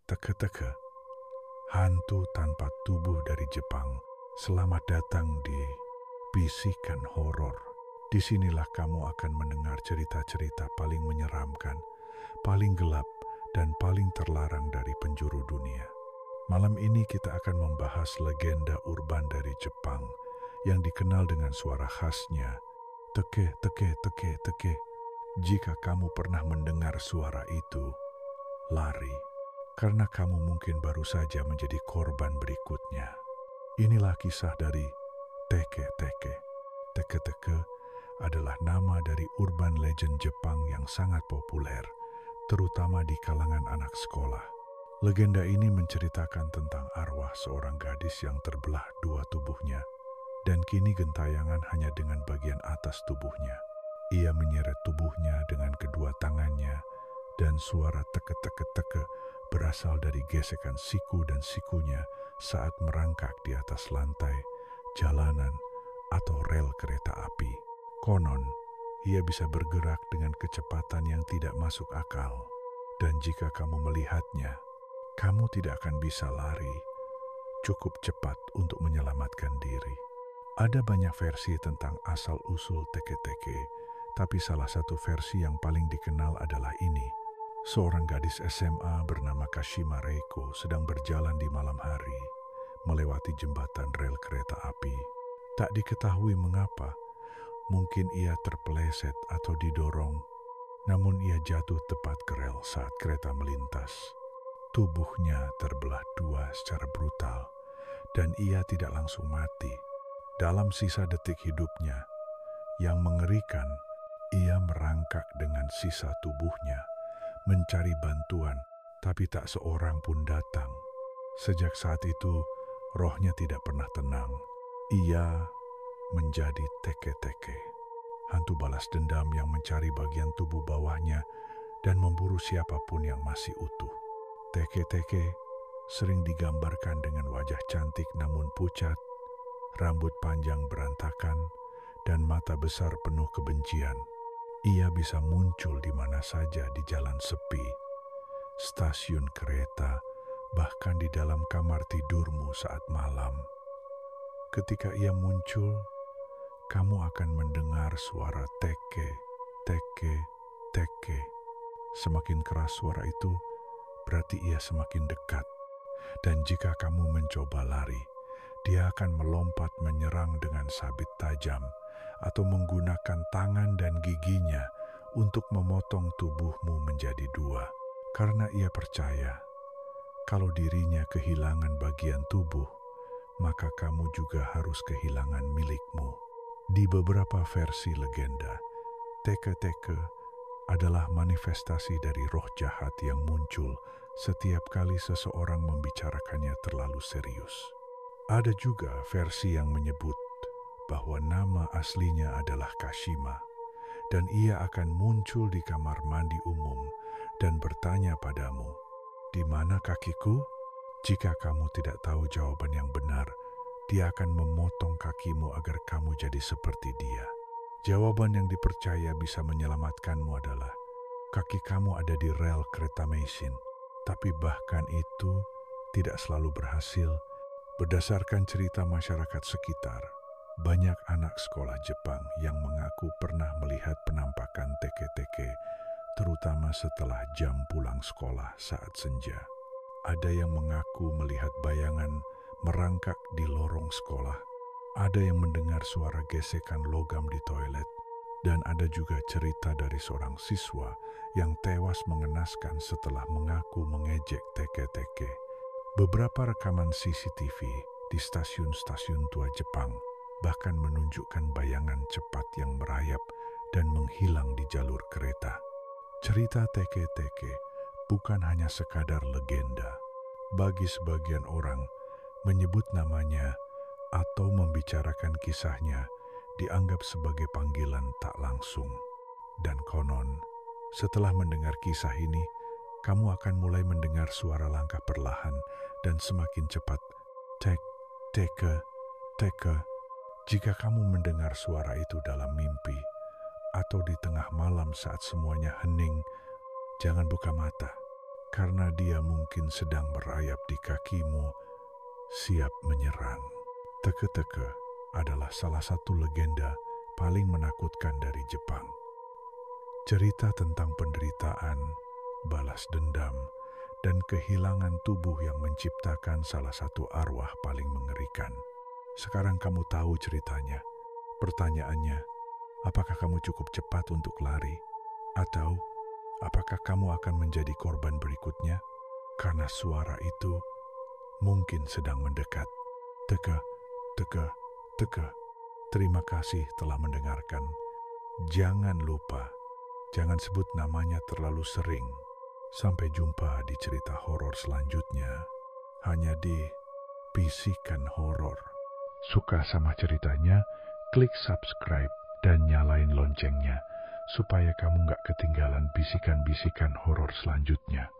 Teke-teke, hantu tanpa tubuh dari Jepang. Selamat datang di Bisikan Horor. Disinilah kamu akan mendengar cerita-cerita paling menyeramkan, paling gelap, dan paling terlarang dari penjuru dunia. Malam ini kita akan membahas legenda urban dari Jepang yang dikenal dengan suara khasnya, teke, teke, teke, teke. Jika kamu pernah mendengar suara itu, lari, karena kamu mungkin baru saja menjadi korban berikutnya. Inilah kisah dari teke-teke. Teke-teke adalah nama dari urban legend Jepang yang sangat populer, terutama di kalangan anak sekolah. Legenda ini menceritakan tentang arwah seorang gadis yang terbelah dua tubuhnya, dan kini gentayangan hanya dengan bagian atas tubuhnya. Ia menyeret tubuhnya dengan kedua tangannya, dan suara teke-teke-teke berasal dari gesekan siku dan sikunya saat merangkak di atas lantai, jalanan, atau rel kereta api. Konon, ia bisa bergerak dengan kecepatan yang tidak masuk akal, dan jika kamu melihatnya, kamu tidak akan bisa lari cukup cepat untuk menyelamatkan diri. Ada banyak versi tentang asal-usul teke-teke, tapi salah satu versi yang paling dikenal adalah ini. Seorang gadis SMA bernama Kashima Reiko sedang berjalan di malam hari, melewati jembatan rel kereta api. Tak diketahui mengapa, mungkin ia terpeleset atau didorong, namun ia jatuh tepat ke rel saat kereta melintas. Tubuhnya terbelah dua secara brutal, dan ia tidak langsung mati. Dalam sisa detik hidupnya, yang mengerikan, ia merangkak dengan sisa tubuhnya, mencari bantuan, tapi tak seorang pun datang. Sejak saat itu, rohnya tidak pernah tenang. Ia menjadi teke-teke, hantu balas dendam yang mencari bagian tubuh bawahnya dan memburu siapapun yang masih utuh. Teke-teke sering digambarkan dengan wajah cantik namun pucat, rambut panjang berantakan, dan mata besar penuh kebencian. Ia bisa muncul di mana saja di jalan sepi, stasiun kereta, bahkan di dalam kamar tidurmu saat malam. Ketika ia muncul, kamu akan mendengar suara teke, teke, teke. Semakin keras suara itu, berarti ia semakin dekat. Dan jika kamu mencoba lari, dia akan melompat menyerang dengan sabit tajam atau menggunakan tangan dan giginya untuk memotong tubuhmu menjadi dua. Karena ia percaya, kalau dirinya kehilangan bagian tubuh, maka kamu juga harus kehilangan milikmu. Di beberapa versi legenda, teke-teke adalah manifestasi dari roh jahat yang muncul setiap kali seseorang membicarakannya terlalu serius. Ada juga versi yang menyebut bahwa nama aslinya adalah Kashima, dan ia akan muncul di kamar mandi umum dan bertanya padamu, "Di mana kakiku?" Jika kamu tidak tahu jawaban yang benar, dia akan memotong kakimu agar kamu jadi seperti dia. Jawaban yang dipercaya bisa menyelamatkanmu adalah, kaki kamu ada di rel kereta mesin, tapi bahkan itu tidak selalu berhasil. Berdasarkan cerita masyarakat sekitar, banyak anak sekolah Jepang yang mengaku pernah melihat penampakan teke-teke, terutama setelah jam pulang sekolah saat senja. Ada yang mengaku melihat bayangan merangkak di lorong sekolah, ada yang mendengar suara gesekan logam di toilet, dan ada juga cerita dari seorang siswa yang tewas mengenaskan setelah mengaku mengejek teke-teke. Beberapa rekaman CCTV di stasiun-stasiun tua Jepang bahkan menunjukkan bayangan cepat yang merayap dan menghilang di jalur kereta. Cerita teke-teke bukan hanya sekadar legenda. Bagi sebagian orang, menyebut namanya atau membicarakan kisahnya dianggap sebagai panggilan tak langsung. Dan konon, setelah mendengar kisah ini, kamu akan mulai mendengar suara langkah perlahan dan semakin cepat. Tek, teke, teke. Jika kamu mendengar suara itu dalam mimpi atau di tengah malam saat semuanya hening, jangan buka mata. karena dia mungkin sedang merayap di kakimu, siap menyerang. Teke-teke adalah salah satu legenda paling menakutkan dari Jepang. Cerita tentang penderitaan, balas dendam, dan kehilangan tubuh yang menciptakan salah satu arwah paling mengerikan. Sekarang kamu tahu ceritanya. Pertanyaannya, apakah kamu cukup cepat untuk lari? Atau apakah kamu akan menjadi korban berikutnya? Karena suara itu mungkin sedang mendekat. Teka, teka, teka. Terima kasih telah mendengarkan. Jangan lupa, jangan sebut namanya terlalu sering. Sampai jumpa di cerita horor selanjutnya. Hanya di Bisikan Horor. Suka sama ceritanya? Klik subscribe dan nyalain loncengnya supaya kamu gak ketinggalan bisikan-bisikan horor selanjutnya.